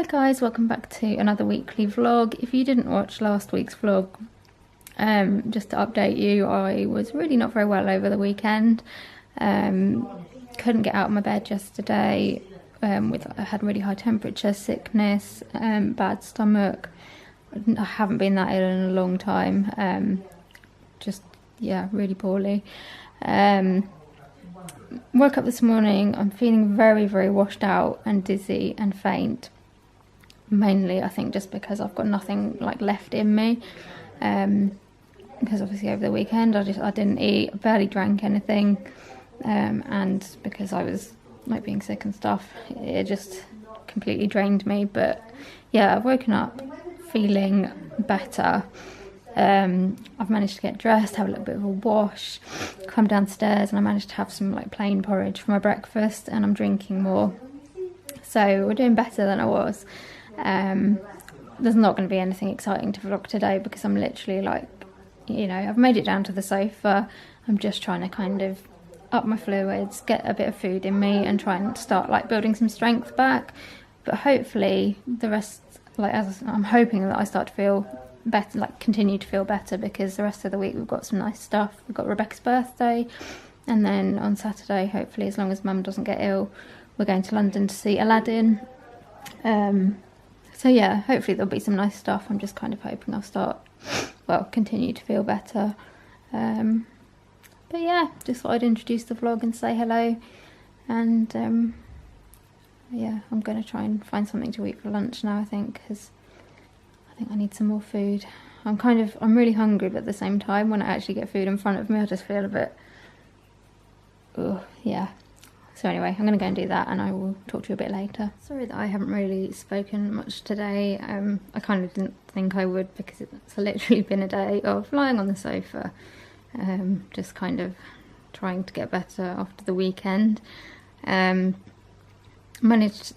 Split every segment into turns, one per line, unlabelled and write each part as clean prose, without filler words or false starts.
Hi guys, welcome back to another weekly vlog. If you didn't watch last week's vlog, just to update you, I was really not very well over the weekend. Couldn't get out of my bed yesterday. I had really high temperature, sickness, bad stomach. I haven't been that ill in a long time. Yeah, really poorly. Woke up this morning, I'm feeling very, very washed out and dizzy and faint. Mainly, I think, just because I've got nothing like left in me. Because obviously over the weekend I didn't eat, barely drank anything, and because I was like being sick and stuff, it just completely drained me. But yeah, I've woken up feeling better. I've managed to get dressed, have a little bit of a wash, come downstairs, and I managed to have some like plain porridge for my breakfast, and I'm drinking more. So we're doing better than I was. There's not going to be anything exciting to vlog today because I'm literally like, you know, I've made it down to the sofa. I'm just trying to kind of up my fluids, get a bit of food in me, and try and start like building some strength back. But hopefully the rest, like, as I'm hoping that I start to feel better, like continue to feel better, because the rest of the week we've got some nice stuff. We've got Rebecca's birthday, and then on Saturday, hopefully, as long as Mum doesn't get ill, we're going to London to see Aladdin. So yeah, hopefully there'll be some nice stuff. I'm just kind of hoping I'll continue to feel better. But yeah, just thought I'd introduce the vlog and say hello. And yeah, I'm going to try and find something to eat for lunch now, I think, because I think I need some more food. I'm really hungry, but at the same time, when I actually get food in front of me, I just feel a bit, yeah. So anyway, I'm going to go and do that, and I will talk to you a bit later. Sorry that I haven't really spoken much today. I kind of didn't think I would, because it's literally been a day of lying on the sofa, just kind of trying to get better after the weekend. Managed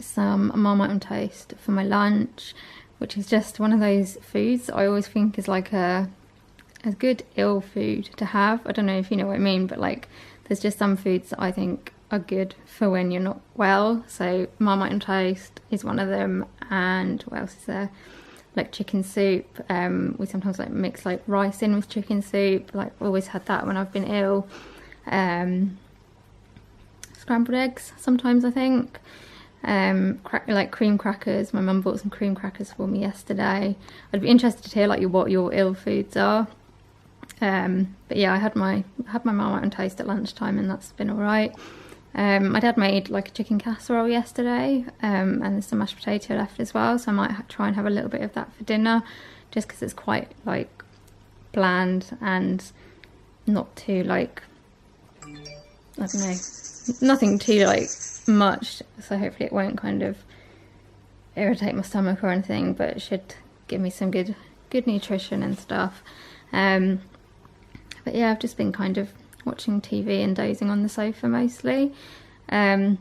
some Marmite on toast for my lunch, which is just one of those foods I always think is like a good ill food to have. I don't know if you know what I mean, but like there's just some foods that I think are good for when you're not well. So Marmite on toast is one of them, and what else is there? Like chicken soup. We sometimes like mix like rice in with chicken soup. Like always had that when I've been ill. Scrambled eggs sometimes, I think. Like cream crackers. My mum bought some cream crackers for me yesterday. I'd be interested to hear like what your ill foods are. But yeah, I had my Marmite on toast at lunchtime, and that's been all right. My dad made like a chicken casserole yesterday, and there's some mashed potato left as well, so I might try and have a little bit of that for dinner, just because it's quite like bland and not too like, I don't know, nothing too like much, so hopefully it won't kind of irritate my stomach or anything, but it should give me some good nutrition and stuff. But yeah, I've just been kind of watching TV and dozing on the sofa mostly. I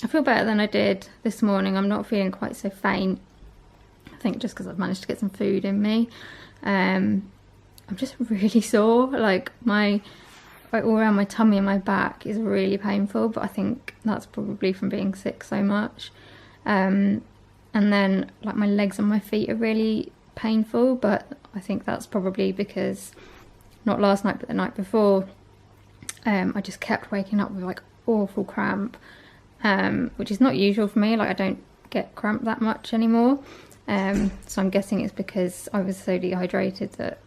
feel better than I did this morning. I'm not feeling quite so faint, I think just because I've managed to get some food in me. I'm just really sore, like all around my tummy and my back is really painful, but I think that's probably from being sick so much. And then like my legs and my feet are really painful, but I think that's probably because not last night but the night before, I just kept waking up with like awful cramp, which is not usual for me. Like I don't get cramp that much anymore, so I'm guessing it's because I was so dehydrated that,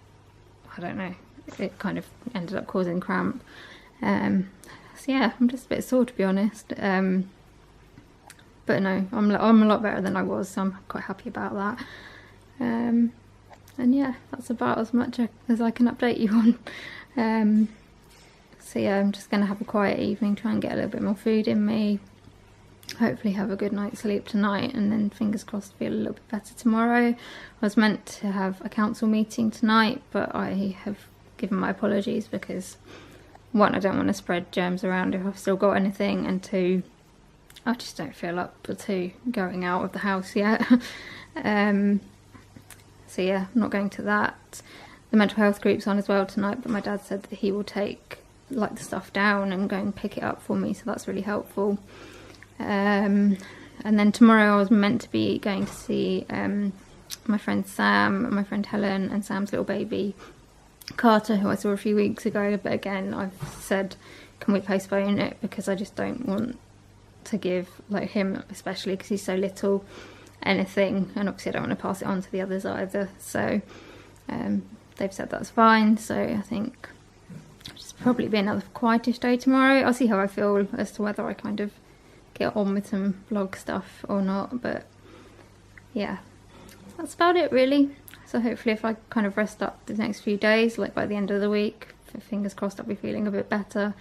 I don't know, it kind of ended up causing cramp. So yeah, I'm just a bit sore, to be honest, but no, I'm a lot better than I was, so I'm quite happy about that. And yeah, that's about as much as I can update you on. So yeah, I'm just going to have a quiet evening, try and get a little bit more food in me, hopefully have a good night's sleep tonight, and then fingers crossed feel a little bit better tomorrow. I was meant to have a council meeting tonight, but I have given my apologies because, one, I don't want to spread germs around if I've still got anything, and two, I just don't feel up to going out of the house yet. So yeah, I'm not going to that. The mental health group's on as well tonight, but my dad said that he will take like the stuff down and go and pick it up for me, so that's really helpful. And then tomorrow I was meant to be going to see my friend Sam, my friend Helen, and Sam's little baby Carter, who I saw a few weeks ago. But again, I've said, can we postpone it, because I just don't want to give, like, him especially because he's so little, anything, and obviously I don't want to pass it on to the others either. So they've said that's fine. So I think it'll just probably be another quietish day tomorrow. I'll see how I feel as to whether I kind of get on with some vlog stuff or not, but yeah, that's about it really. So hopefully if I kind of rest up the next few days, like by the end of the week, fingers crossed, I'll be feeling a bit better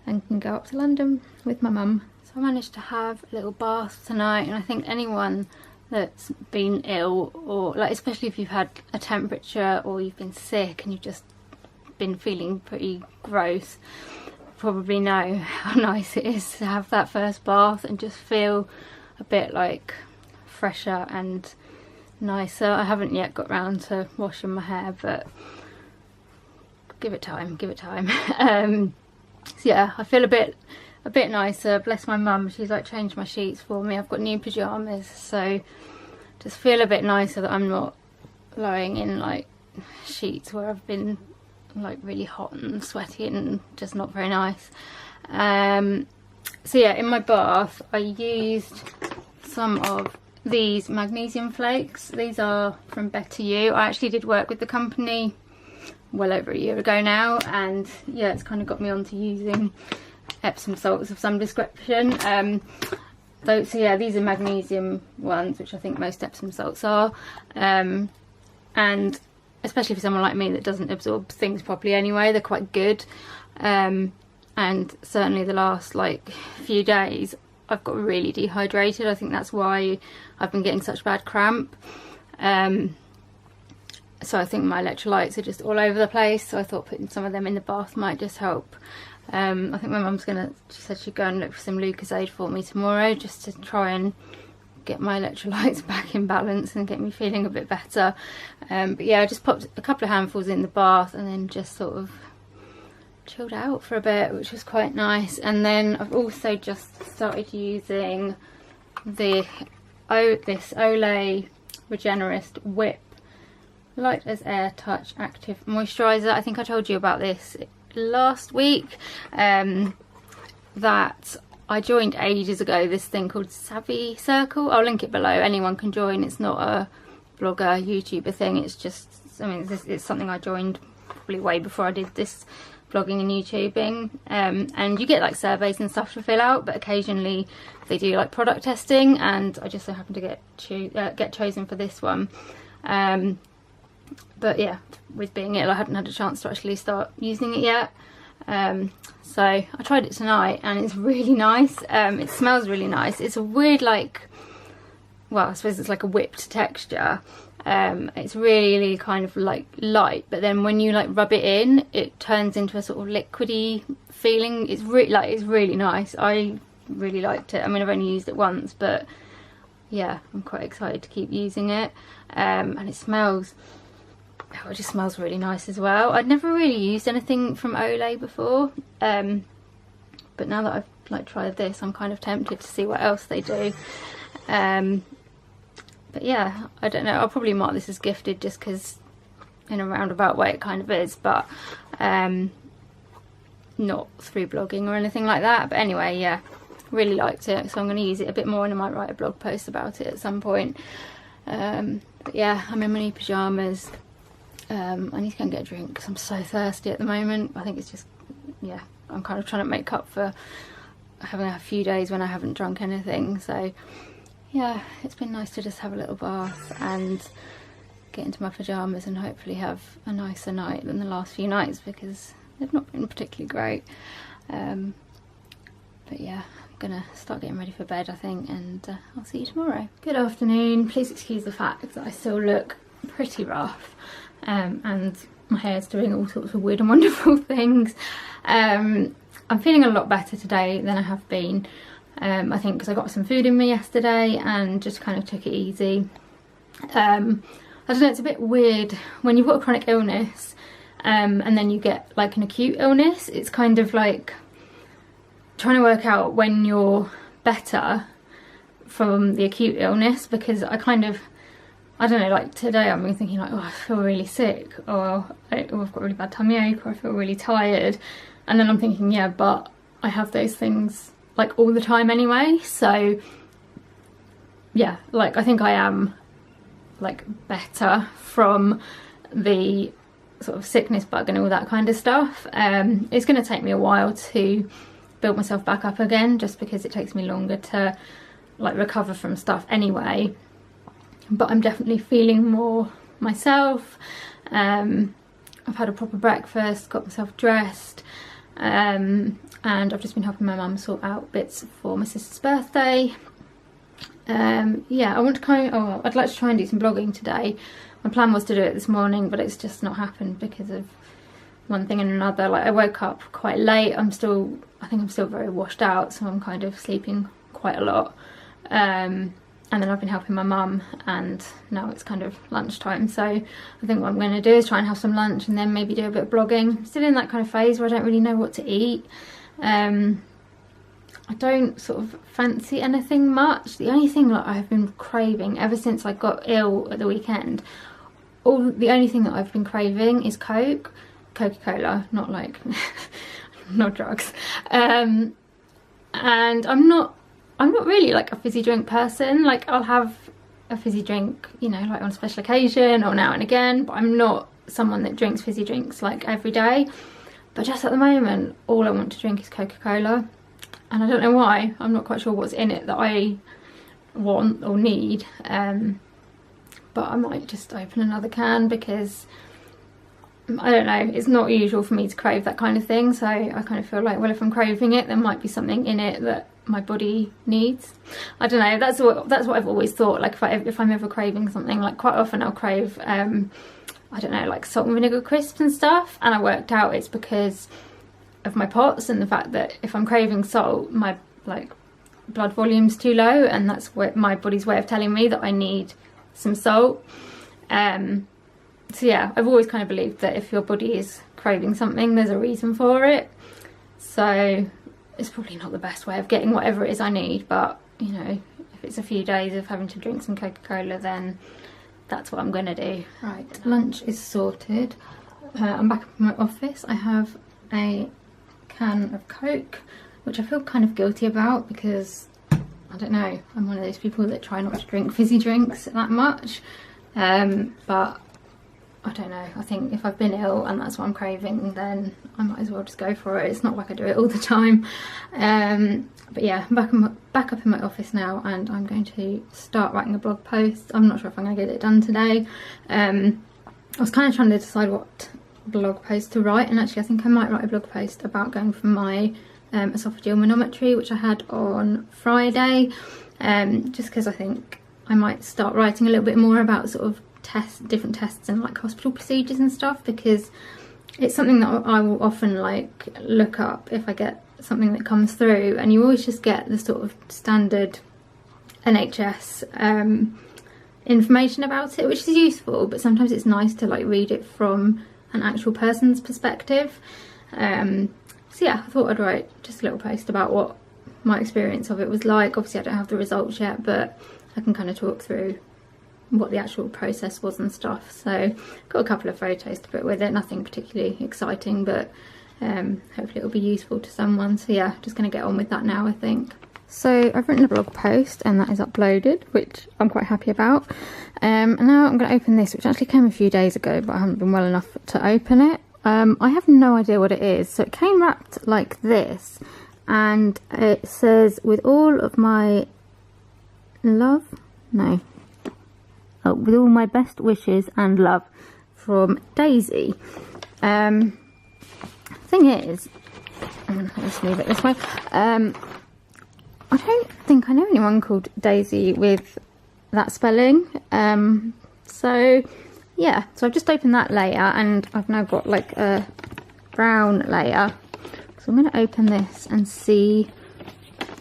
and can go up to London with my mum. So I managed to have a little bath tonight, and I think anyone that's been ill, or like especially if you've had a temperature or you've been sick and you've just been feeling pretty gross, probably know how nice it is to have that first bath and just feel a bit like fresher and nicer. I haven't yet got round to washing my hair, but give it time, give it time. So yeah, I feel a bit nicer. Bless my mum, she's like changed my sheets for me. I've got new pyjamas, so just feel a bit nicer that I'm not lying in like sheets where I've been like really hot and sweaty and just not very nice. So yeah, in my bath I used some of these magnesium flakes. These are from Bekkah. I actually did work with the company well over a year ago now, and yeah, it's kind of got me onto using Epsom salts of some description. So yeah, these are magnesium ones, which I think most Epsom salts are, and especially for someone like me that doesn't absorb things properly anyway, they're quite good. And certainly the last like few days I've got really dehydrated. I think that's why I've been getting such bad cramp. So I think my electrolytes are just all over the place, so I thought putting some of them in the bath might just help. I think my mum's she said she'd go and look for some Lucozade for me tomorrow, just to try and get my electrolytes back in balance and get me feeling a bit better. But yeah, I just popped a couple of handfuls in the bath and then just sort of chilled out for a bit, which was quite nice. And then I've also just started using this Olay Regenerist Whip Light as Air Touch Active Moisturiser. I think I told you about this last week, that I joined ages ago this thing called Savvy Circle. I'll link it below, anyone can join. It's not a blogger YouTuber thing, it's just, I mean, it's something I joined probably way before I did this vlogging and YouTubing, and you get like surveys and stuff to fill out, but occasionally they do like product testing, and I just so happened to get chosen for this one. But yeah, with being ill I hadn't had a chance to actually start using it yet. So I tried it tonight and it's really nice. It smells really nice. It's a weird, like, well, I suppose it's like a whipped texture. It's really kind of like light, but then when you like rub it in, it turns into a sort of liquidy feeling. It's really nice. I really liked it. I mean, I've only used it once, but yeah, I'm quite excited to keep using it. And it smells, oh, it just smells really nice as well. I'd never really used anything from Olay before, but now that I've like tried this, I'm kind of tempted to see what else they do. But yeah, I don't know, I'll probably mark this as gifted just because in a roundabout way it kind of is, but not through blogging or anything like that. But anyway, yeah, really liked it, so I'm going to use it a bit more and I might write a blog post about it at some point. But yeah, I'm in my new pyjamas. I need to go and get a drink because I'm so thirsty at the moment. I think it's just, yeah, I'm kind of trying to make up for having a few days when I haven't drunk anything. So yeah, it's been nice to just have a little bath and get into my pyjamas and hopefully have a nicer night than the last few nights, because they've not been particularly great. But yeah, I'm gonna start getting ready for bed, I think, and I'll see you tomorrow. Good afternoon. Please excuse the fact that I still look pretty rough, and my hair's doing all sorts of weird and wonderful things. I'm feeling a lot better today than I have been. I think because I got some food in me yesterday and just kind of took it easy. I don't know, it's a bit weird when you've got a chronic illness and then you get like an acute illness. It's kind of like trying to work out when you're better from the acute illness, because I don't know, like today I've been thinking like, oh, I feel really sick, or I've got really bad tummy ache, or I feel really tired, and then I'm thinking, yeah, but I have those things like all the time anyway. So yeah, like I think I am like better from the sort of sickness bug and all that kind of stuff. It's going to take me a while to build myself back up again, just because it takes me longer to like recover from stuff anyway. But I'm definitely feeling more myself. I've had a proper breakfast, got myself dressed, and I've just been helping my mum sort out bits for my sister's birthday. Yeah, I'd like to try and do some blogging today. My plan was to do it this morning, but it's just not happened because of one thing and another. Like, I woke up quite late. I think I'm still very washed out, so I'm kind of sleeping quite a lot. And then I've been helping my mum, and now it's kind of lunchtime. So I think what I'm going to do is try and have some lunch and then maybe do a bit of blogging. I'm still in that kind of phase where I don't really know what to eat. I don't sort of fancy anything much. The only thing that I've been craving ever since I got ill at the weekend, the only thing that I've been craving is Coca-Cola, not like, not drugs. And I'm not really like a fizzy drink person. Like, I'll have a fizzy drink, you know, like on a special occasion or now and again, but I'm not someone that drinks fizzy drinks like every day. But just at the moment, all I want to drink is Coca-Cola. And I don't know why. I'm not quite sure what's in it that I want or need. But I might just open another can, because I don't know, it's not usual for me to crave that kind of thing. So I kind of feel like, well, if I'm craving it, there might be something in it that my body needs. I don't know, that's what I've always thought. Like, if I'm ever craving something, like quite often I'll crave I don't know, like salt and vinegar crisps and stuff, and I worked out it's because of my POTS and the fact that if I'm craving salt, my like blood volume's too low, and that's what my body's way of telling me that I need some salt. So yeah, I've always kind of believed that if your body is craving something, there's a reason for it. So it's probably not the best way of getting whatever it is I need, but you know, if it's a few days of having to drink some Coca-Cola, then that's what I'm gonna do. Right, lunch is sorted. I'm back in my office. I have a can of Coke, which I feel kind of guilty about, because I don't know, I'm one of those people that try not to drink fizzy drinks that much. But I don't know, I think if I've been ill and that's what I'm craving, then I might as well just go for it. It's not like I do it all the time. But yeah, I'm back up in my office now, and I'm going to start writing a blog post. I'm not sure if I'm going to get it done today. I was kind of trying to decide what blog post to write, and actually I think I might write a blog post about going for my esophageal manometry, which I had on Friday, just because I think I might start writing a little bit more about sort of different tests and like hospital procedures and stuff, because it's something that I will often like look up if I get something that comes through, and you always just get the sort of standard NHS information about it, which is useful, but sometimes it's nice to like read it from an actual person's perspective. So yeah, I thought I'd write just a little post about what my experience of it was like. Obviously I don't have the results yet, but I can kind of talk through what the actual process was and stuff. So got a couple of photos to put with it, nothing particularly exciting, but hopefully it'll be useful to someone. So yeah, just going to get on with that now, I think. So I've written a blog post and that is uploaded, which I'm quite happy about. And now I'm going to open this, which actually came a few days ago, but I haven't been well enough to open it. I have no idea what it is. So it came wrapped like this, and it says, with all of my love, no, oh, with all my best wishes and love, from Daisy. Thing is, I'm going to just leave it this way. I don't think I know anyone called Daisy with that spelling. So yeah, so I've just opened that layer, and I've now got like a brown layer. So I'm going to open this and see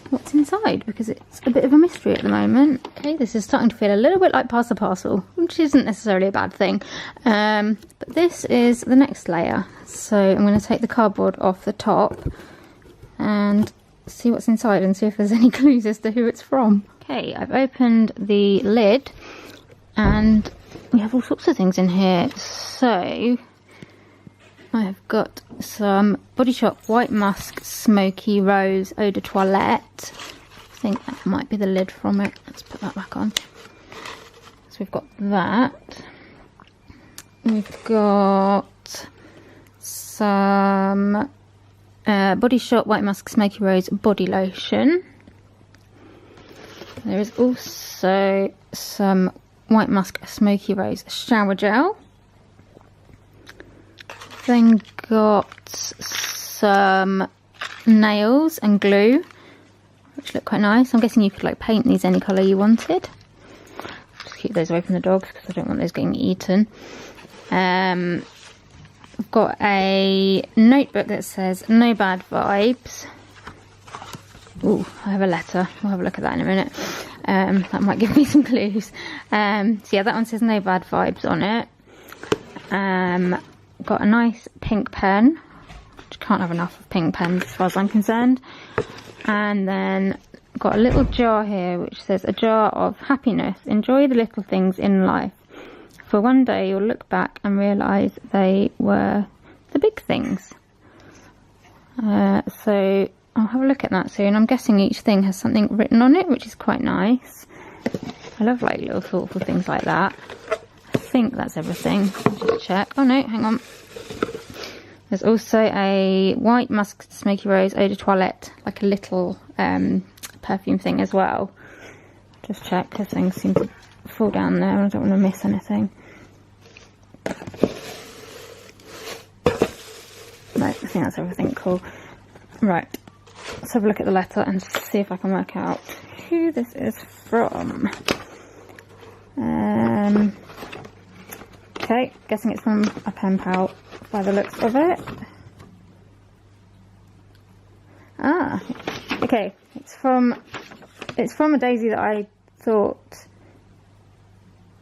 what's inside, because it's a bit of a mystery at the moment. Okay, this is starting to feel a little bit like Pass the Parcel, which isn't necessarily a bad thing. But this is the next layer. So I'm going to take the cardboard off the top and see what's inside and see if there's any clues as to who it's from. Okay, I've opened the lid and we have all sorts of things in here. So I have got some Body Shop White Musk Smoky Rose Eau de Toilette. I think that might be the lid from it. Let's put that back on. So we've got that. We've got some Body Shop White Musk Smoky Rose Body Lotion. There is also some White Musk Smoky Rose Shower Gel. Then got some nails and glue, which look quite nice. I'm guessing you could like paint these any colour you wanted. Just keep those away from the dogs because I don't want those getting eaten. I've got a notebook that says no bad vibes. Ooh, I have a letter. We'll have a look at that in a minute. That might give me some clues. So yeah, that one says no bad vibes on it. Got a nice pink pen. Which can't have enough of pink pens as far as I'm concerned. And then got a little jar here which says a jar of happiness. Enjoy the little things in life. For one day you'll look back and realise they were the big things. So I'll have a look at that soon. I'm guessing each thing has something written on it, which is quite nice. I love like little thoughtful things like that. I think that's everything. I'll just check. Oh no, hang on. There's also a White Musk Smoky Rose Eau de Toilette, like a little perfume thing as well. Just check because things seem to fall down there. I don't want to miss anything. Right, I think that's everything. Cool. Right, let's have a look at the letter and see if I can work out who this is from. Okay, guessing it's from a pen pal by the looks of it. Ah, okay, it's from a daisy that I thought.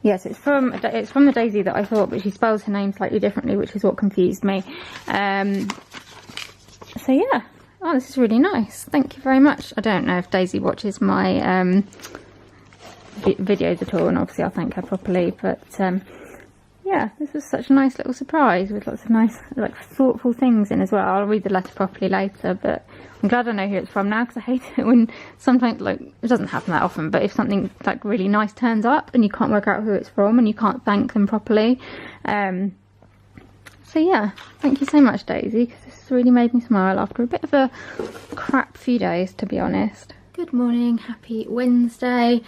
Yes, it's from the daisy that I thought, but she spells her name slightly differently, which is what confused me. So yeah. Oh, this is really nice. Thank you very much. I don't know if Daisy watches my videos at all, and obviously I'll thank her properly. But yeah, this was such a nice little surprise with lots of nice, like, thoughtful things in as well. I'll read the letter properly later, but I'm glad I know who it's from now, because I hate it when sometimes, like, it doesn't happen that often, but if something like really nice turns up and you can't work out who it's from and you can't thank them properly. So yeah, thank you so much, Daisy, because this has really made me smile after a bit of a crap few days, to be honest. Good morning, happy Wednesday.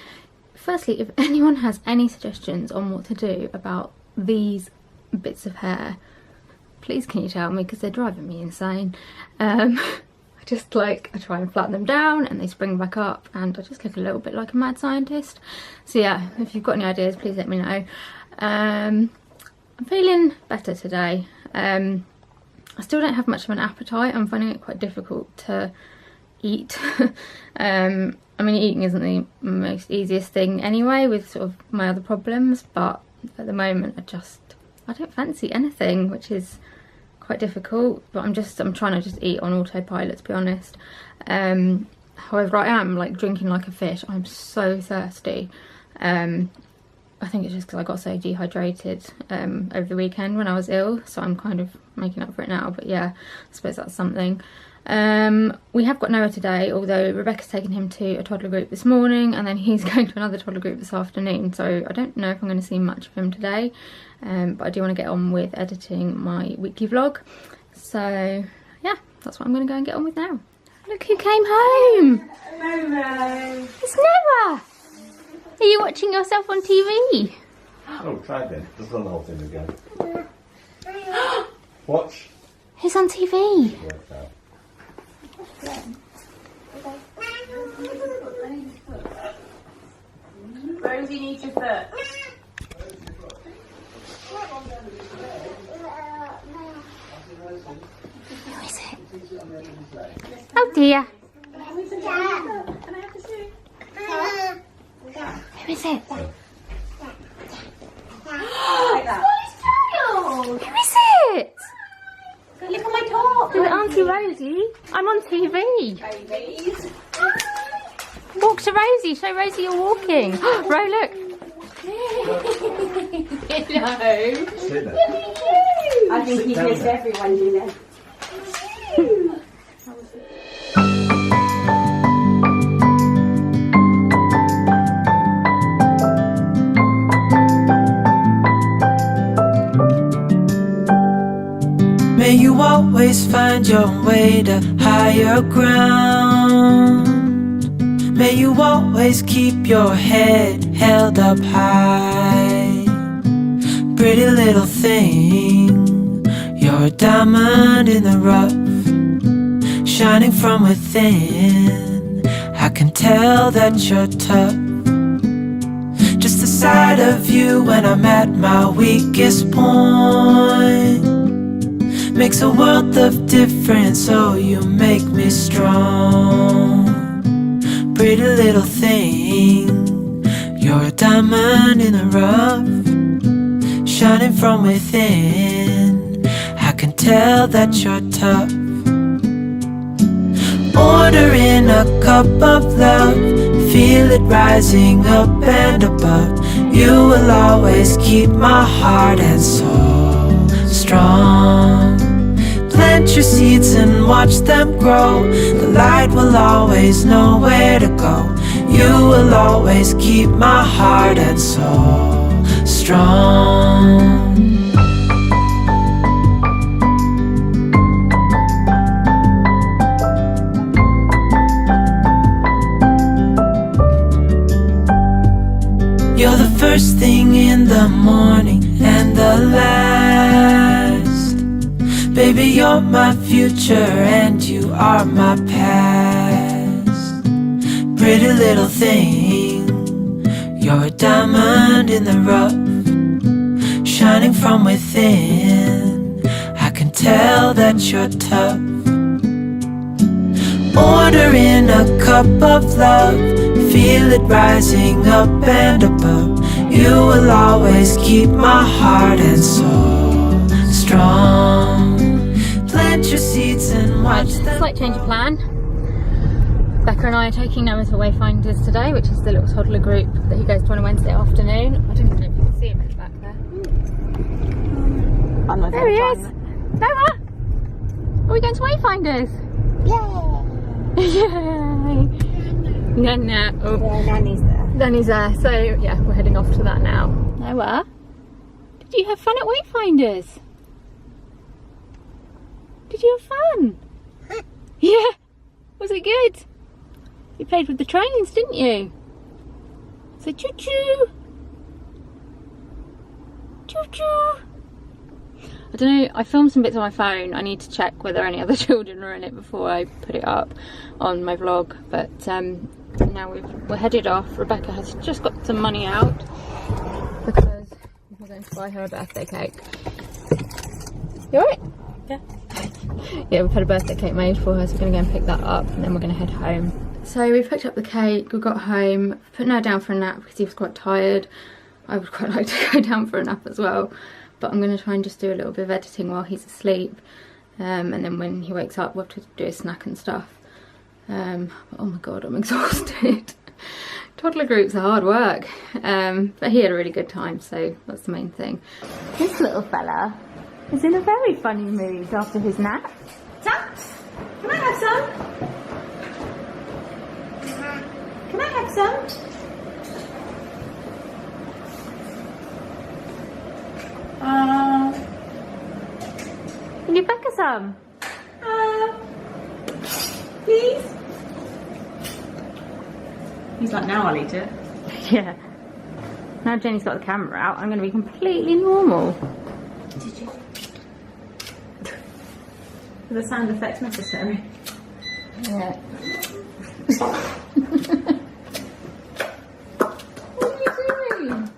Firstly, if anyone has any suggestions on what to do about these bits of hair, please can you tell me, because they're driving me insane. I try and flatten them down and they spring back up and I just look a little bit like a mad scientist. So yeah, if you've got any ideas, please let me know. I'm feeling better today. I still don't have much of an appetite. I'm finding it quite difficult to eat. I mean, eating isn't the most easiest thing anyway with sort of my other problems, but at the moment I don't fancy anything, which is quite difficult. But I'm trying to just eat on autopilot, to be honest. However, I am like drinking like a fish. I'm so thirsty. I think it's just because I got so dehydrated over the weekend when I was ill, so I'm kind of making up for it now. But yeah, I suppose that's something. We have got Noah today, although Rebecca's taken him to a toddler group this morning and then he's going to another toddler group this afternoon, so I don't know if I'm going to see much of him today, but I do want to get on with editing my weekly vlog. So yeah, that's what I'm going to go and get on with now. Look who came home!
Hello.
It's Noah! Are you watching yourself on TV?
Oh, try then. Just run the whole thing again. Watch.
Who's on TV?
Worked out.
Rosie needs your foot.
Who is it? Oh dear. Who is it? Who is it?
Look at my top.
Is it Auntie Rosie? I'm on TV.
Babies.
Walk to Rosie. Show Rosie you're walking. Ro, look.
Hello.
Sit there.
I think he gives everyone, you know.
May you always find your way to higher ground. May you always keep your head held up high. Pretty little thing, you're a diamond in the rough, shining from within. I can tell that you're tough. Just the sight of you when I'm at my weakest point makes a world of difference, oh you make me strong. Pretty little thing, you're a diamond in the rough, shining from within. I can tell that you're tough. Ordering a cup of love, feel it rising up and above. You will always keep my heart and soul strong. Plant your seeds and watch them grow. The light will always know where to go. You will always keep my heart and soul strong. You're the first thing in the morning and the last. Baby, you're my future and you are my past. Pretty little thing, you're a diamond in the rough, shining from within. I can tell that you're tough. Ordering a cup of love, feel it rising up and above. You will always keep my heart and soul strong. Plant your seeds and watch them.
Slight change of plan. Bekkah and I are taking Noah to Wayfinders today, which is the little toddler group that he goes to on a Wednesday afternoon. I don't know if you can see him at the back there. There he is! Noah! Are we going to Wayfinders? Yay! Nana. Oh.
Yeah, Nanny's there.
Nanny's there, so yeah, we're heading off to that now. Noah, did you have fun at Wayfinders? Did you have fun? Yeah. Was it good? You played with the trains, didn't you? So choo choo. Choo choo. I don't know, I filmed some bits on my phone. I need to check whether any other children are in it before I put it up on my vlog. But now we're headed off. Rebecca has just got some money out because we're going to buy her a birthday cake. You alright?
Yeah.
Yeah, we've had a birthday cake made for her, so we're going to go and pick that up and then we're going to head home. So we've picked up the cake, we got home, put Noah down for a nap because he was quite tired. I would quite like to go down for a nap as well. But I'm going to try and just do a little bit of editing while he's asleep. And then when he wakes up, we'll have to do a snack and stuff. Oh my god, I'm exhausted. Toddler groups are hard work. But he had a really good time, so that's the main thing. This little fella is in a very funny mood after his nap.
Sam, can I have some? Can I have some?
Can you Bekkah some?
Please? He's like, now I'll eat it.
Yeah. Now Jenny's got the camera out, I'm going to be completely normal.
Did you? Are the sound effects necessary?
Yeah. What are you doing?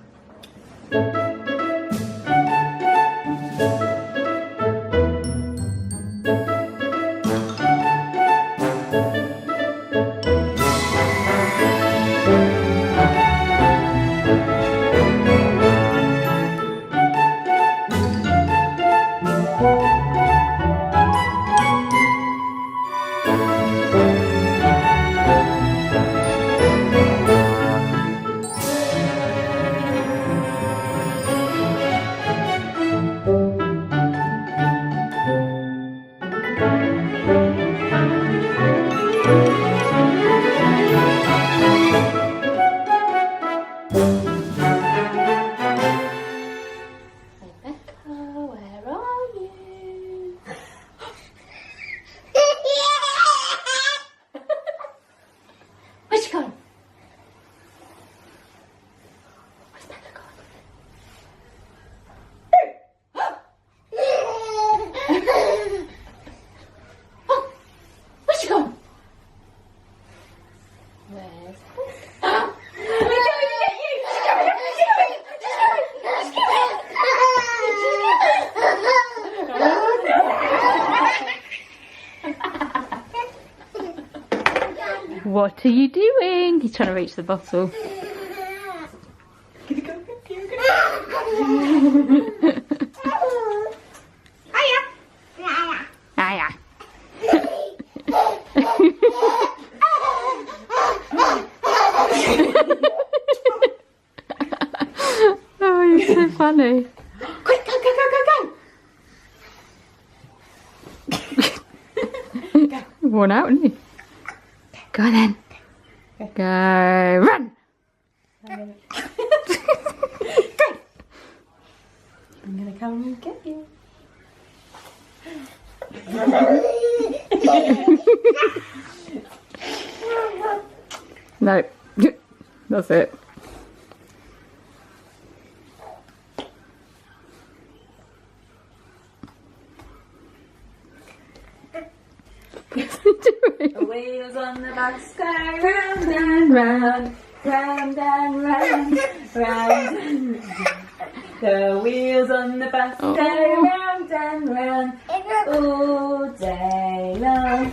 What are you doing? He's trying to reach the bottle. Hiya. Oh, you're so funny.
Quick, go, go, go, go, go.
Worn out, isn't he? Go on then. Go. Run.
I'm gonna come and get you.
No. That's it.
The wheels on the bus go round and round, round and round, round and round. The wheels on the bus go round and round all day long.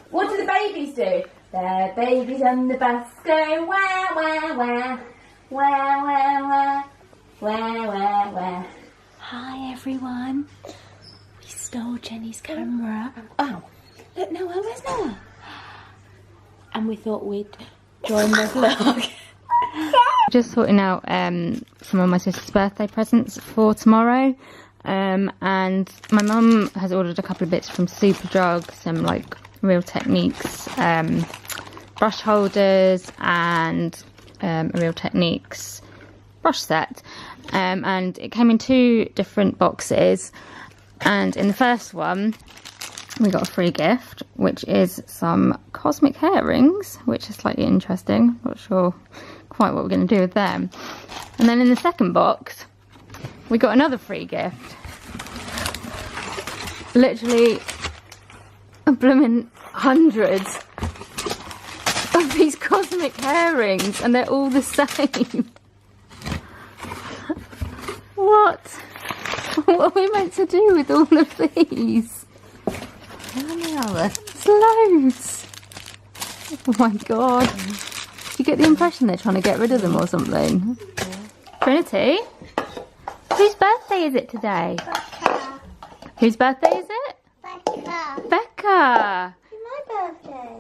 What do the babies do? The babies on the bus go wah wah wah, wah wah wah, wah wah wah. Hi everyone. We stole Jenny's camera. Oh, look, Noah, where's Noah? And we thought we'd join the vlog.
Just sorting out some of my sister's birthday presents for tomorrow, and my mum has ordered a couple of bits from Superdrug, some like Real Techniques brush holders and a Real Techniques brush set, and it came in 2 different boxes, and in the first one we got a free gift, which is some cosmic hair rings, which is slightly interesting. Not sure quite what we're going to do with them. And then in the second box we got another free gift, literally a blooming hundreds of these cosmic hair rings, and they're all the same. What are we meant to do with all of these? How many are there? It's loads. Oh my god. Do you get the impression they're trying to get rid of them or something? Trinity? Whose birthday is it today?
Bekkah.
Whose birthday is it?
Bekkah.
Bekkah.
It's my birthday.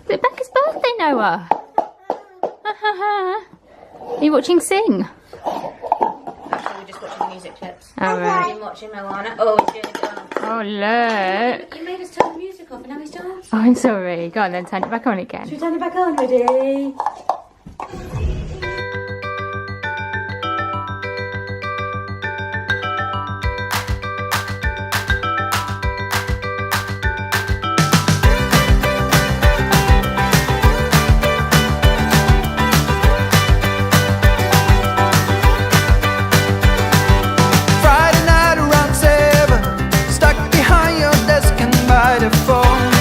Is it Becca's birthday, Noah? Are you watching Sing?
Actually, we're just watching music clips.
Oh, right.
I'm watching Moana. Oh, he's doing a dance.
Oh, look.
You made us turn the music off and now he's dancing.
Oh, I'm sorry. Go on then, turn it back on again.
Should we turn it back on? Ready?
Friday night around 7, stuck behind your desk and by the phone.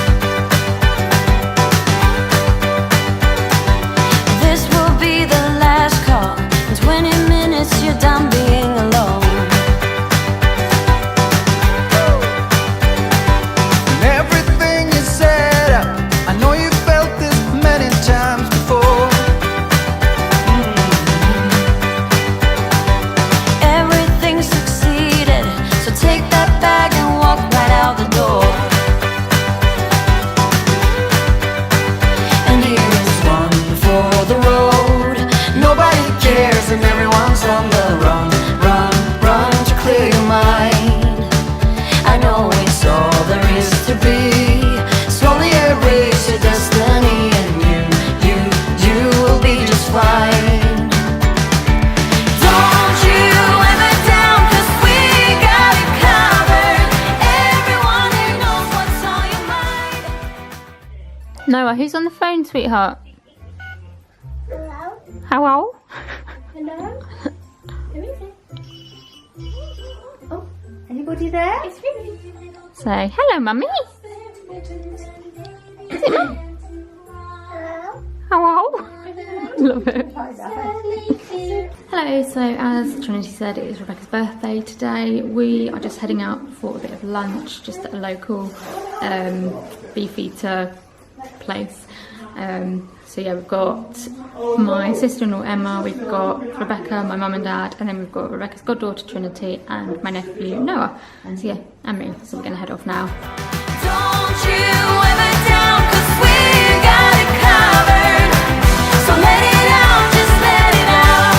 This will be the last call. In 20 minutes you're done being alone.
And everything you set up, I know you felt this many times before.
Everything succeeded, so take that bag and walk right out the door.
And here is one for the road. Nobody cares and everyone's on the run. Run, run to clear your mind. I know it's all there is to be. Slowly erase your destiny, and you will be just fine.
Don't you ever down, 'cause we got it covered. Everyone here knows what's on your mind.
Noah, who's on the phone, sweetheart?
Hello?
Hello?
Hello? Who is it? Oh, anybody there? It's Vinny.
Say, hello, mummy. Is it mum?
Hello?
Hello? Love it. Hello, so as Trinity said, it is Rebecca's birthday today. We are just heading out for a bit of lunch, just at a local beef eater place. So yeah, we've got my sister-in-law Emma, we've got Rebecca, my mum and dad, and then we've got Rebecca's goddaughter Trinity and my nephew Noah. And so yeah, and me. So we're gonna head off now.
Don't you ever doubt, 'cause we got it covered. So let it out, just let it out.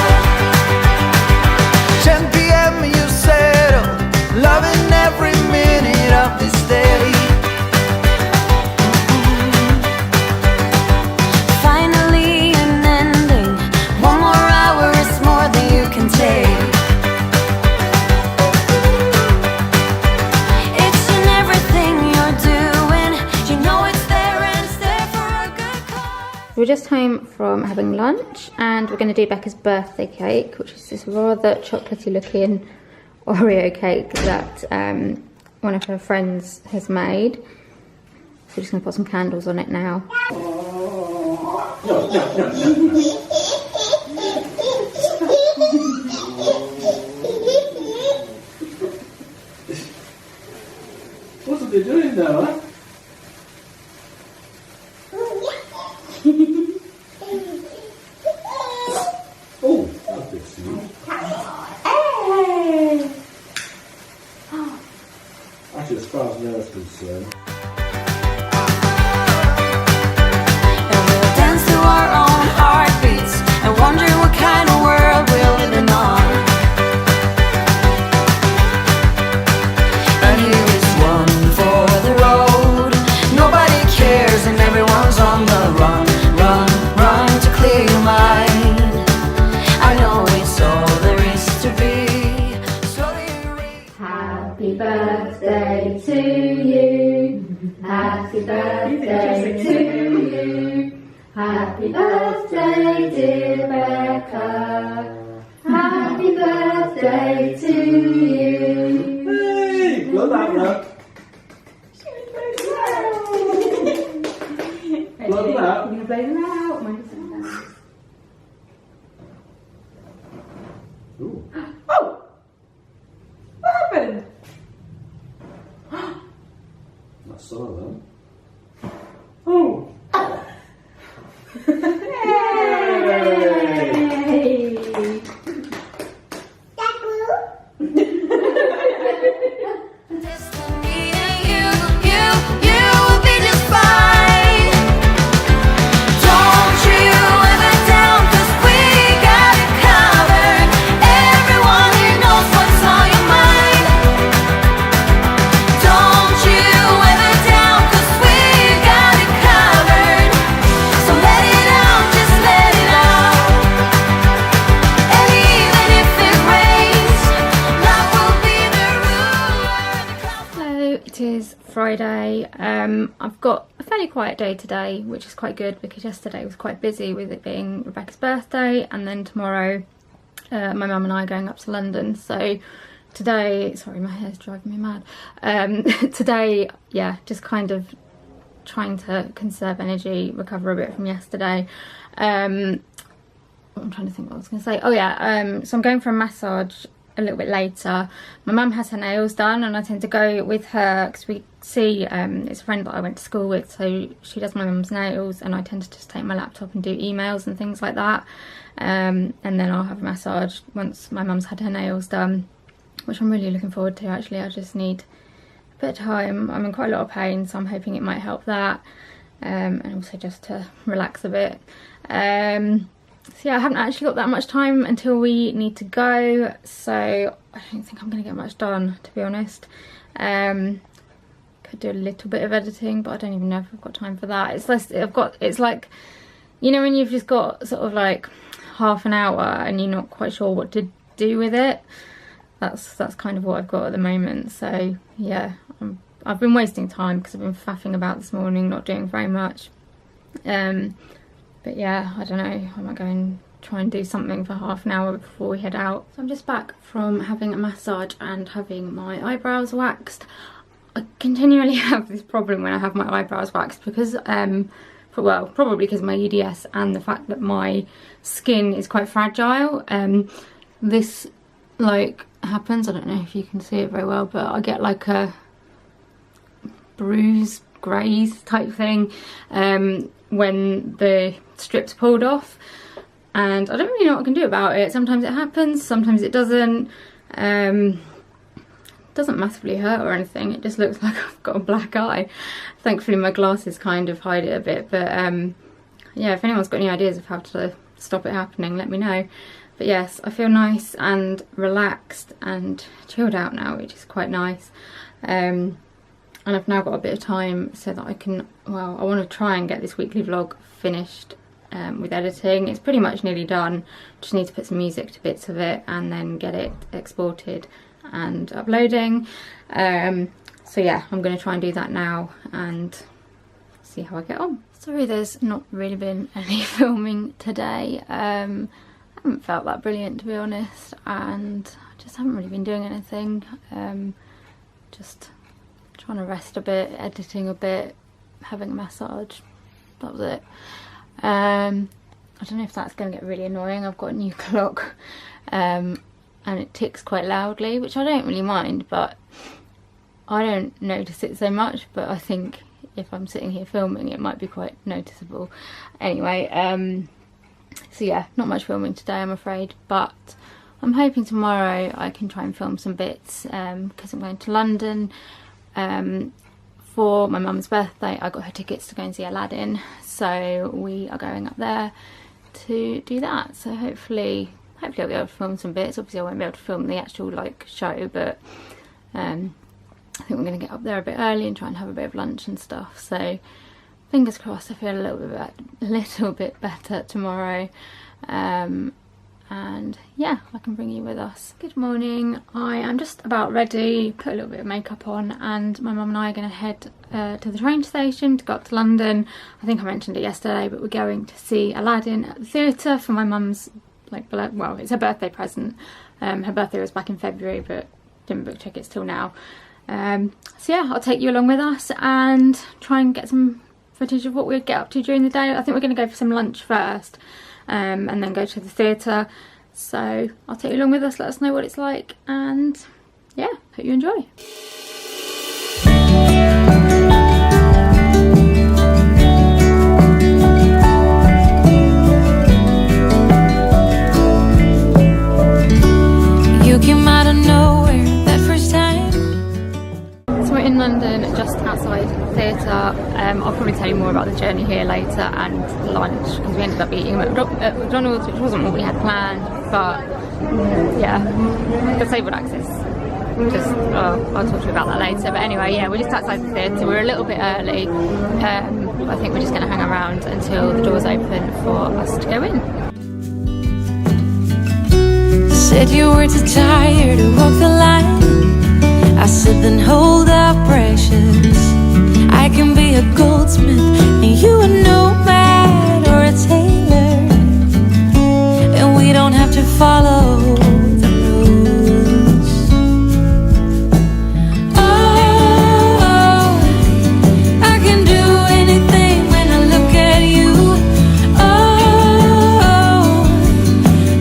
10 p.m. you settle, loving every minute of this day.
Finally an ending. One more hour is more than you can take. It's in everything you're doing. You know it's there and it's there for a good cause.
We're just home from having lunch and we're going to do Bekkah's birthday cake, which is this rather chocolatey looking Oreo cake that one of her friends has made. So we're just going to put some candles on it now.
What are they doing now, huh? Oh, that's a bit small. Actually, as far as Noah's concerned,
And we'll dance to our own heartbeats and wonder what kind of world we're living on. And here is one for the road. Nobody cares and everyone's on the run. Run, run to clear your mind. I know it's all there is to be. Slowly erase.
Happy birthday to you. Happy birthday to you. Happy birthday, dear Bekkah. Happy birthday to you.
hey, blow that up. Blow that.
I'm going to blow them out. Mine doesn't know.
Ooh.
Oh! What happened?
That's some of them. Oh!
Yay!
Destiny and you will be just fine. Don't you ever doubt, 'cause we got it covered. Everyone here knows what's on your mind. Don't you ever doubt, 'cause we got it covered. So let it out, just let it out. And even if it rains, love will be the ruler.
Hello, it is Friday. I've got a fairly quiet day today, which is quite good because yesterday was quite busy with it being Rebecca's birthday, and then tomorrow my mum and I are going up to London. So today, sorry, my hair's driving me mad. Today, yeah, just kind of trying to conserve energy, recover a bit from yesterday. I'm trying to think what I was going to say. Oh yeah, so I'm going for a massage a little bit later. My mum has her nails done and I tend to go with her because we see, it's a friend that I went to school with, so she does my mum's nails and I tend to just take my laptop and do emails and things like that. And then I'll have a massage once my mum's had her nails done, which I'm really looking forward to actually. I just need a bit of time. I'm in quite a lot of pain, so I'm hoping it might help that. And also just to relax a bit. So yeah, I haven't actually got that much time until we need to go, so I don't think I'm going to get much done, to be honest. Could do a little bit of editing, but I don't even know if I've got time for that. It's less, it's like, you know when you've just got sort of like half an hour and you're not quite sure what to do with it? That's kind of what I've got at the moment. So yeah, I've been wasting time because I've been faffing about this morning, not doing very much. But yeah, I don't know, I might go and try and do something for half an hour before we head out. So I'm just back from having a massage and having my eyebrows waxed. I continually have this problem when I have my eyebrows waxed because, well, probably because of my EDS and the fact that my skin is quite fragile. This, like, happens, I don't know if you can see it very well, but I get like a bruise graze type thing when the strip's pulled off, and I don't really know what I can do about it. Sometimes it happens, sometimes it doesn't. Doesn't massively hurt or anything, it just looks like I've got a black eye. Thankfully my glasses kind of hide it a bit, but yeah, if anyone's got any ideas of how to stop it happening, let me know. But yes, I feel nice and relaxed and chilled out now, which is quite nice. And I've now got a bit of time so that I can, well, I want to try and get this weekly vlog finished with editing. It's pretty much nearly done, just need to put some music to bits of it and then get it exported and uploading. So yeah, I'm going to try and do that now and see how I get on. Sorry there's not really been any filming today. I haven't felt that brilliant, to be honest, and I just haven't really been doing anything. Just trying to rest a bit, editing a bit, having a massage, that was it. I don't know if that's going to get really annoying. I've got a new clock and it ticks quite loudly, which I don't really mind, but I don't notice it so much, but I think if I'm sitting here filming it might be quite noticeable. Anyway, so yeah, not much filming today I'm afraid, but I'm hoping tomorrow I can try and film some bits because I'm going to London for my mum's birthday. I got her tickets to go and see Aladdin, so we are going up there to do that. So hopefully I'll be able to film some bits. Obviously I won't be able to film the actual like show, but I think we're going to get up there a bit early and try and have a bit of lunch and stuff. So fingers crossed I feel a little bit better tomorrow. And yeah, I can bring you with us. Good morning, I am just about ready, put a little bit of makeup on, and my mum and I are going to head to the train station to go up to London. I think I mentioned it yesterday, but we're going to see Aladdin at the theatre for my mum's, like, well, it's her birthday present. Her birthday was back in February, but didn't book tickets till now. So yeah, I'll take you along with us and try and get some footage of what we get up to during the day. I think we're going to go for some lunch first, and then go to the theatre. So I'll take you along with us, let us know what it's like, and yeah, hope you enjoy.
You came out of nowhere that first time.
So we're in London, just outside the theatre. I'll probably tell you more about the journey here later, and lunch, because we ended up eating at McDonald's, which wasn't what we had planned, but yeah, disabled access. Just, I'll talk to you about that later. But anyway, yeah, we're just outside the theatre. We're a little bit early. I think we're just going to hang around until the doors open for us to go in.
Said you were too tired to walk the line. I said then hold up, precious. I can be a goldsmith and you a nomad or a tailor, and we don't have to follow the rules. Oh, I can do anything when I look at you. Oh,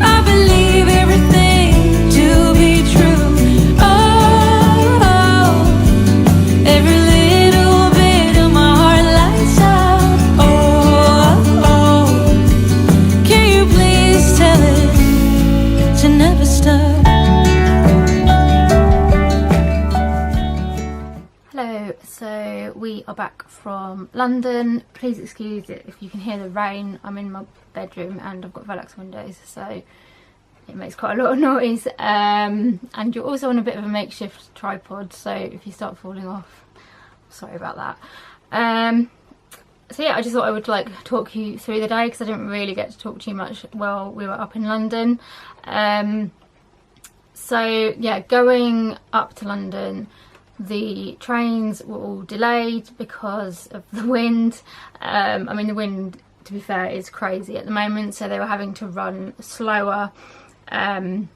I believe everything to be true. Oh, every little bit of my heart lights up. Oh, can you please tell it to never stop?
Hello, so we are back from London. Please excuse it if you can hear the rain. I'm in my bedroom and I've got Velux windows, so it makes quite a lot of noise. And you're also on a bit of a makeshift tripod, so if you start falling off, sorry about that. So yeah, I just thought I would like talk you through the day, because I didn't really get to talk too much while we were up in London. So yeah, going up to London, the trains were all delayed because of the wind. I mean, the wind, to be fair, is crazy at the moment, so they were having to run slower. So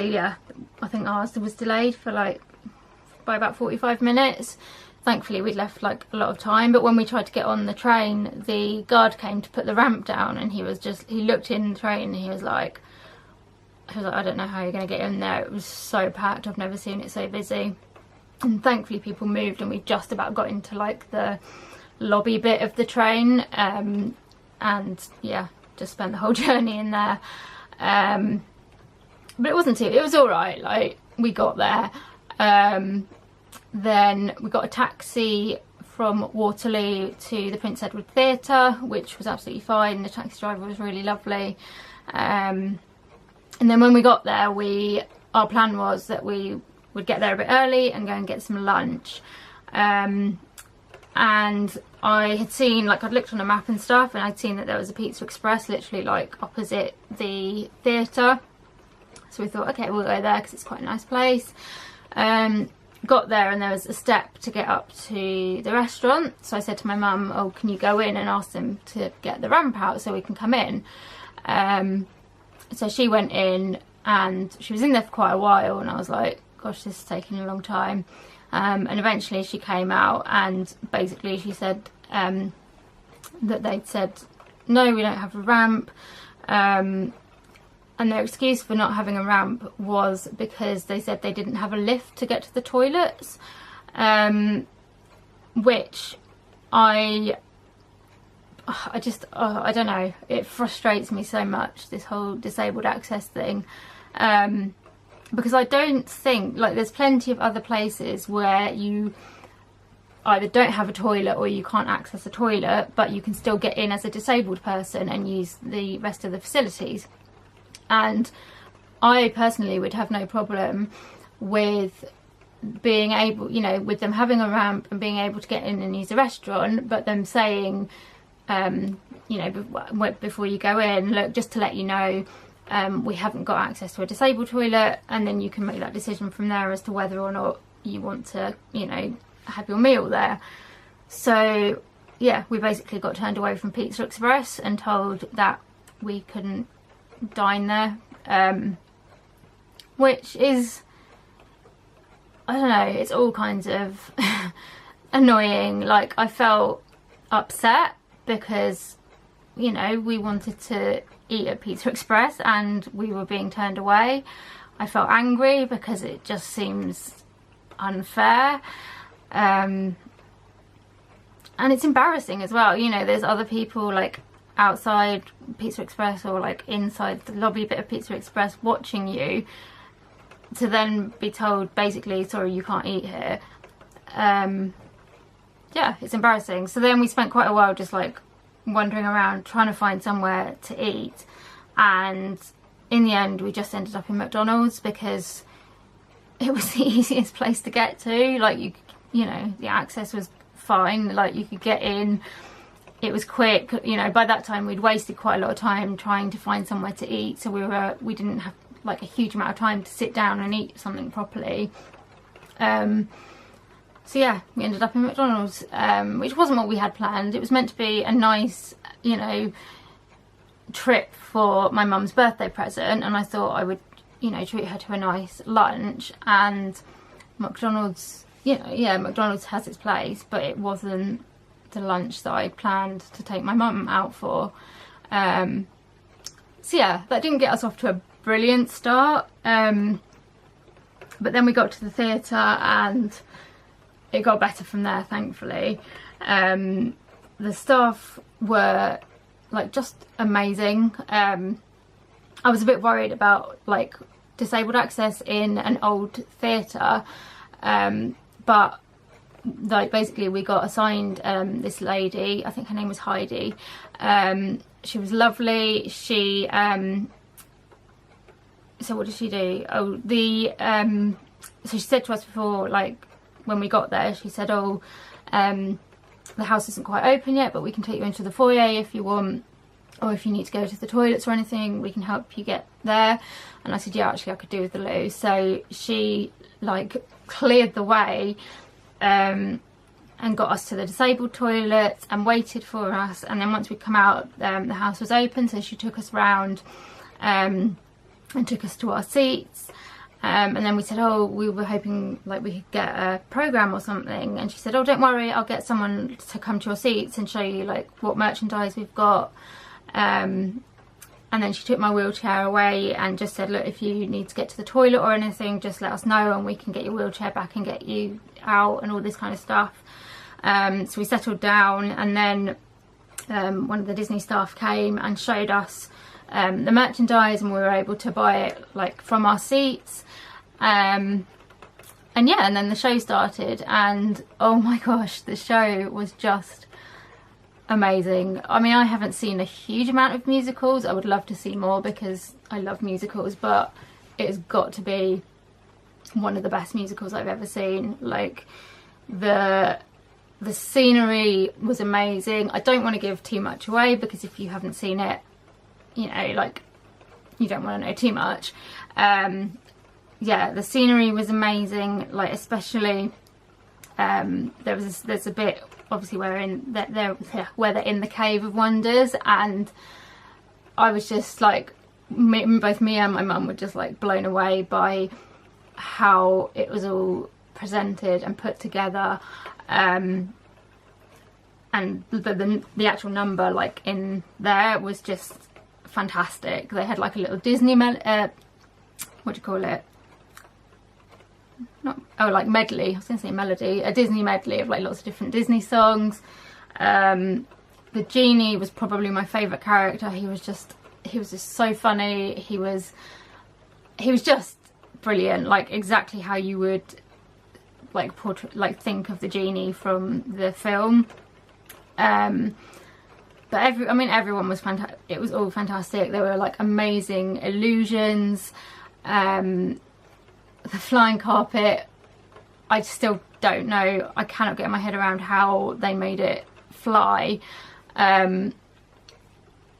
yeah, I think ours was delayed for by about 45 minutes. Thankfully we'd left like a lot of time, but when we tried to get on the train, the guard came to put the ramp down, and he looked in the train and he was like, I don't know how you're going to get in there. It was so packed. I've never seen it so busy. and thankfully people moved and we just about got into like the lobby bit of the train, and yeah, just spent the whole journey in there. But it was all right. Like, we got there. Then we got a taxi from Waterloo to the Prince Edward Theatre, which was absolutely fine. The taxi driver was really lovely. And then when we got there, our plan was that we would get there a bit early and go and get some lunch. And I had seen, like, I'd looked on a map and stuff, and I'd seen that there was a Pizza Express literally like opposite the theatre. So we thought, okay, we'll go there because it's quite a nice place. Got there and there was a step to get up to the restaurant. So I said to my mum, oh, can you go in and ask them to get the ramp out so we can come in? So she went in and she was in there for quite a while, and I was like, gosh, this is taking a long time. And eventually she came out and basically she said that they'd said, no, we don't have a ramp. And their excuse for not having a ramp was because they said they didn't have a lift to get to the toilets, which I don't know, it frustrates me so much, this whole disabled access thing, because I don't think, like, there's plenty of other places where you either don't have a toilet or you can't access a toilet, but you can still get in as a disabled person and use the rest of the facilities. And I personally would have no problem with being able, you know, with them having a ramp and being able to get in and use a restaurant, but them saying, you know, before you go in, look, just to let you know, we haven't got access to a disabled toilet, and then you can make that decision from there as to whether or not you want to, you know, have your meal there. So yeah, we basically got turned away from Pizza Express and told that we couldn't dine there, which is, I don't know, it's all kinds of annoying. Like, I felt upset because, you know, we wanted to eat at Pizza Express and we were being turned away. I felt angry because it just seems unfair, and it's embarrassing as well. You know, there's other people like outside Pizza Express or like inside the lobby bit of Pizza Express watching you, to then be told basically, sorry, you can't eat here. Yeah, it's embarrassing. So then we spent quite a while just like wandering around trying to find somewhere to eat, and in the end we just ended up in McDonald's because it was the easiest place to get to. Like, you know, the access was fine, like you could get in, it was quick. You know, by that time we'd wasted quite a lot of time trying to find somewhere to eat, so we didn't have like a huge amount of time to sit down and eat something properly. So yeah, we ended up in McDonald's, which wasn't what we had planned. It was meant to be a nice, you know, trip for my mum's birthday present, and I thought I would, you know, treat her to a nice lunch. And McDonald's, you know, yeah, McDonald's has its place, but it wasn't the lunch that I planned to take my mum out for. So yeah, that didn't get us off to a brilliant start, but then we got to the theatre and it got better from there, thankfully. The staff were like just amazing. I was a bit worried about like disabled access in an old theatre, but like basically we got assigned this lady, I think her name was Heidi. She was lovely. She so what did she do? Oh, so she said to us before, like when we got there, she said, oh, the house isn't quite open yet, but we can take you into the foyer if you want, or if you need to go to the toilets or anything, we can help you get there. And I said, yeah, actually I could do with the loo. So she like cleared the way and got us to the disabled toilets and waited for us. And then once we come out, the house was open, so she took us round and took us to our seats. And then we said, oh, we were hoping like we could get a programme or something. And she said, oh, don't worry, I'll get someone to come to your seats and show you like what merchandise we've got. and then she took my wheelchair away and just said, look, if you need to get to the toilet or anything, just let us know and we can get your wheelchair back and get you out and all this kind of stuff. So we settled down, and then one of the Disney staff came and showed us the merchandise, and we were able to buy it like from our seats. And yeah, and then the show started, and oh my gosh, the show was just amazing. I mean, I haven't seen a huge amount of musicals. I would love to see more because I love musicals, but it's got to be one of the best musicals I've ever seen. Like, the scenery was amazing. I don't want to give too much away because if you haven't seen it, you know, like, you don't want to know too much. Yeah, the scenery was amazing, like, especially there's a bit obviously where they're in the Cave of Wonders, and I was just like, both me and my mum were just like blown away by how it was all presented and put together, and the actual number like in there was just fantastic. They had like a little Disney what do you call it? Like medley. I was going to say melody. A Disney medley of like lots of different Disney songs. The genie was probably my favourite character. He was just so funny. He was just brilliant. Like exactly how you would like think of the genie from the film. But everyone was fantastic. It was all fantastic. There were like amazing illusions. The flying carpet, I still don't know. I cannot get my head around how they made it fly. And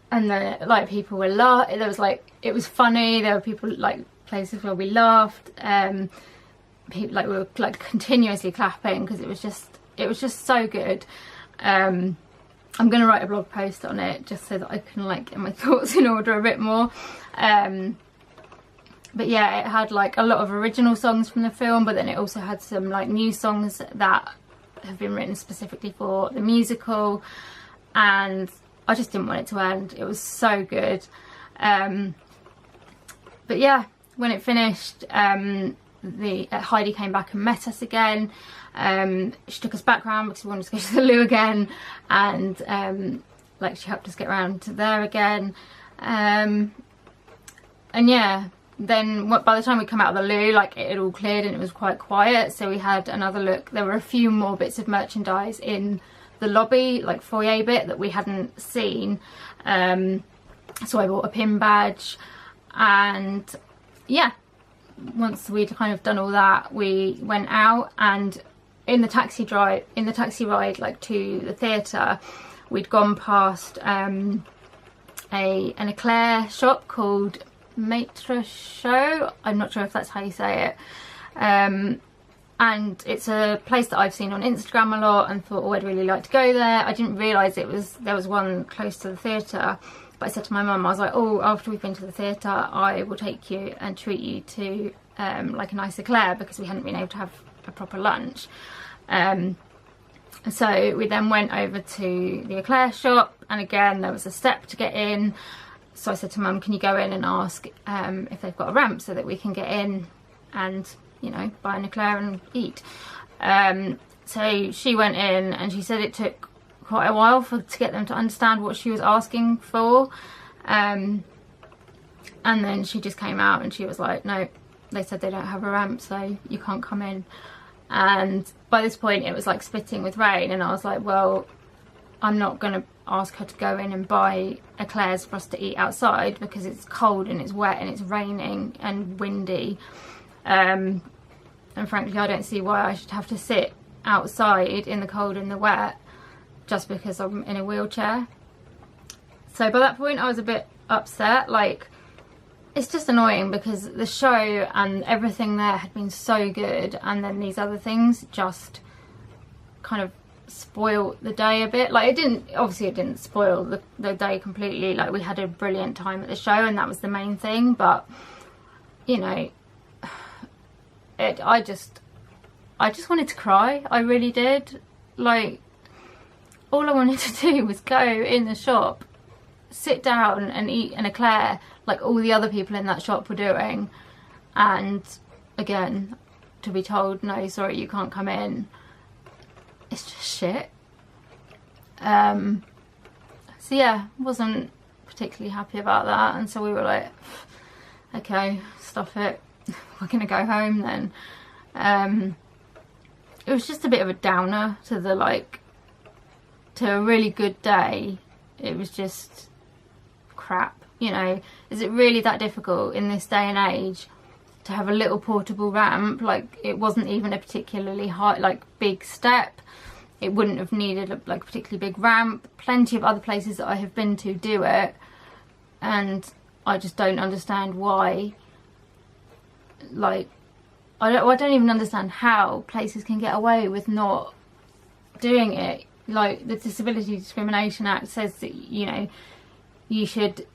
the like people were there was like, it was funny. There were people like places where we laughed. People like we were like continuously clapping because it was just so good. I'm gonna write a blog post on it just so that I can like get my thoughts in order a bit more. But yeah, it had like a lot of original songs from the film, but then it also had some like new songs that have been written specifically for the musical, and I just didn't want it to end. It was so good. But yeah, when it finished, Heidi came back and met us again. She took us back round because we wanted to go to the loo again, and like she helped us get around to there again. And yeah, then by the time we come out of the loo, like it had all cleared and it was quite quiet, so we had another look. There were a few more bits of merchandise in the lobby, like foyer bit, that we hadn't seen. So I bought a pin badge, and yeah, once we'd kind of done all that, we went out, and in the taxi ride like to the theatre, we'd gone past an eclair shop called Maitre Show. I'm not sure if that's how you say it. And it's a place that I've seen on Instagram a lot and thought, oh, I'd really like to go there. I didn't realise there was one close to the theatre, but I said to my mum, I was like, oh, after we've been to the theatre, I will take you and treat you to like a nice eclair, because we hadn't been able to have a proper lunch. So we then went over to the eclair shop, and again there was a step to get in. So I said to Mum, can you go in and ask if they've got a ramp so that we can get in and, you know, buy an eclair and eat. So she went in, and she said it took quite a while to get them to understand what she was asking for. And then she just came out and she was like, no, they said they don't have a ramp, so you can't come in. And by this point it was like spitting with rain, and I was like, well, I'm not going to ask her to go in and buy eclairs for us to eat outside because it's cold and it's wet and it's raining and windy. And frankly, I don't see why I should have to sit outside in the cold and the wet just because I'm in a wheelchair. So by that point I was a bit upset. Like, it's just annoying because the show and everything there had been so good, and then these other things just kind of spoiled the day a bit. Like, it didn't spoil the day completely. Like, we had a brilliant time at the show and that was the main thing, but you know, I just wanted to cry. I really did. Like, all I wanted to do was go in the shop sit down and eat an eclair like all the other people in that shop were doing, and again to be told no, sorry, you can't come in. It's just shit. So yeah, wasn't particularly happy about that, and so we were like, okay, stuff it, we're gonna go home then. It was just a bit of a downer to the to a really good day. It was just crap, you know. Is it really that difficult in this day and age to have a little portable ramp? Like, it wasn't even a particularly high, big step. It wouldn't have needed a particularly big ramp. Plenty of other places that I have been to do it, and I just don't understand why. I don't even understand how places can get away with not doing it. Like, the Disability Discrimination Act says that, you know, you should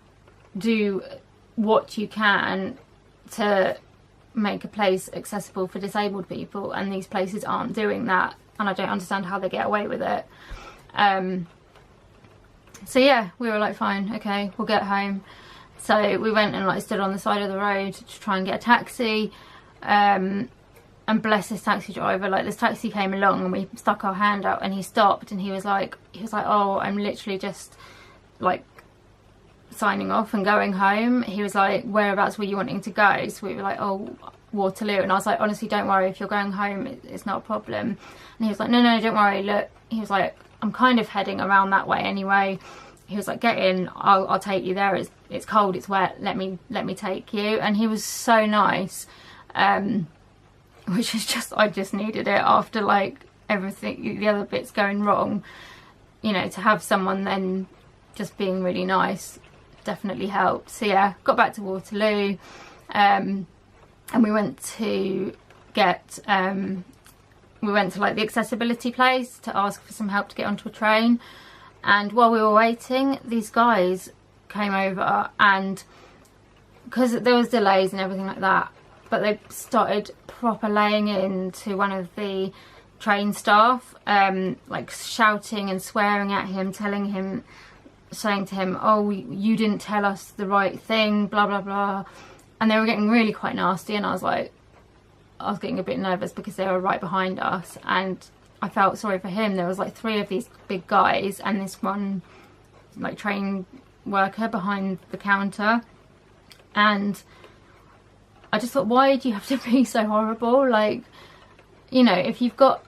do what you can to make a place accessible for disabled people, and these places aren't doing that, and I don't understand how they get away with it. So yeah, we were like, fine, okay, we'll get home. So we went and stood on the side of the road to try and get a taxi. And bless this taxi driver, this taxi came along and we stuck our hand out and he stopped, and he was like, oh, I'm literally just signing off and going home. He was like, whereabouts were you wanting to go? So we were like, oh, Waterloo. And I was like, honestly, don't worry, if you're going home, it's not a problem. And he was like, no, don't worry, look. He was like, I'm kind of heading around that way anyway. He was like, get in, I'll take you there. It's cold, it's wet, let me take you. And he was so nice. Which is just, I just needed it after everything, the other bits going wrong, you know, to have someone then just being really nice definitely helped. So yeah, got back to Waterloo, and we went to get, we went to the accessibility place to ask for some help to get onto a train. And while we were waiting, these guys came over, and because there was delays and everything like that, but they started proper laying into one of the train staff, shouting and swearing at him, saying to him, oh, you didn't tell us the right thing, blah blah blah. And they were getting really quite nasty, and I was getting a bit nervous because they were right behind us, and I felt sorry for him. There was 3 of these big guys and this one train worker behind the counter, and I just thought, why do you have to be so horrible? You know, if you've got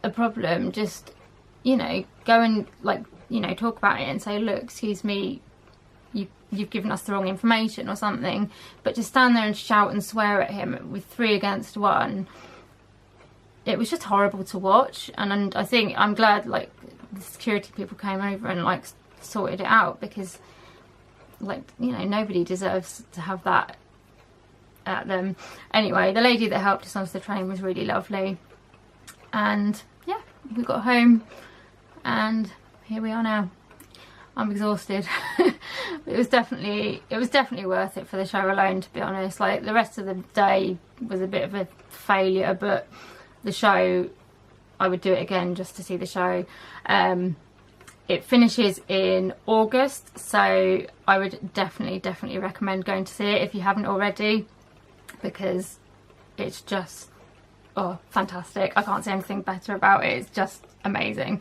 a problem, just, you know, go and talk about it and say, look, excuse me, you've given us the wrong information or something. But to stand there and shout and swear at him with 3 against 1, it was just horrible to watch. And I think I'm glad the security people came over and sorted it out, because you know, nobody deserves to have that at them. Anyway, the lady that helped us onto the train was really lovely, and yeah, we got home and here we are now. I'm exhausted. It was definitely worth it for the show alone, to be honest. The rest of the day was a bit of a failure, but the show, I would do it again just to see the show. It finishes in August, so I would definitely recommend going to see it if you haven't already, because it's just, oh, fantastic. I can't say anything better about it. It's just amazing.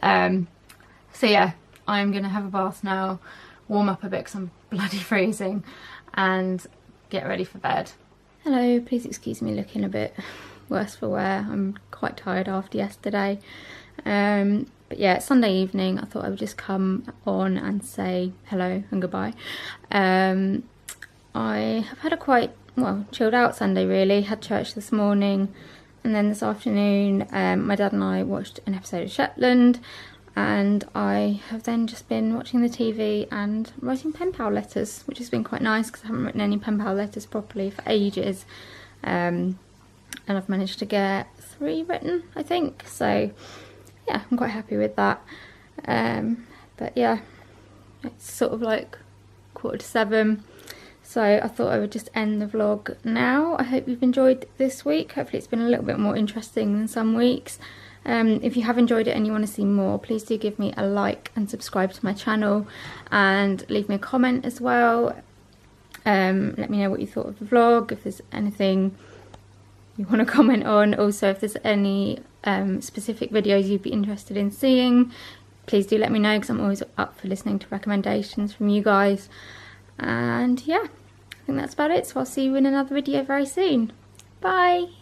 So yeah, I'm gonna have a bath now, warm up a bit because I'm bloody freezing, and get ready for bed. Hello, please excuse me looking a bit worse for wear. I'm quite tired after yesterday. But yeah, it's Sunday evening. I thought I would just come on and say hello and goodbye. I have had a quite, well, chilled out Sunday really. Had church this morning, and then this afternoon my dad and I watched an episode of Shetland, and I have then just been watching the TV and writing pen pal letters, which has been quite nice because I haven't written any pen pal letters properly for ages. And I've managed to get 3 written, I think, so yeah, I'm quite happy with that. But yeah, it's sort of 7:15, so I thought I would just end the vlog now. I hope you've enjoyed this week. Hopefully it's been a little bit more interesting than some weeks. If you have enjoyed it and you want to see more, please do give me a like and subscribe to my channel, and leave me a comment as well. Let me know what you thought of the vlog, if there's anything you want to comment on. Also, if there's any specific videos you'd be interested in seeing, please do let me know, because I'm always up for listening to recommendations from you guys. And yeah, I think that's about it, so I'll see you in another video very soon. Bye!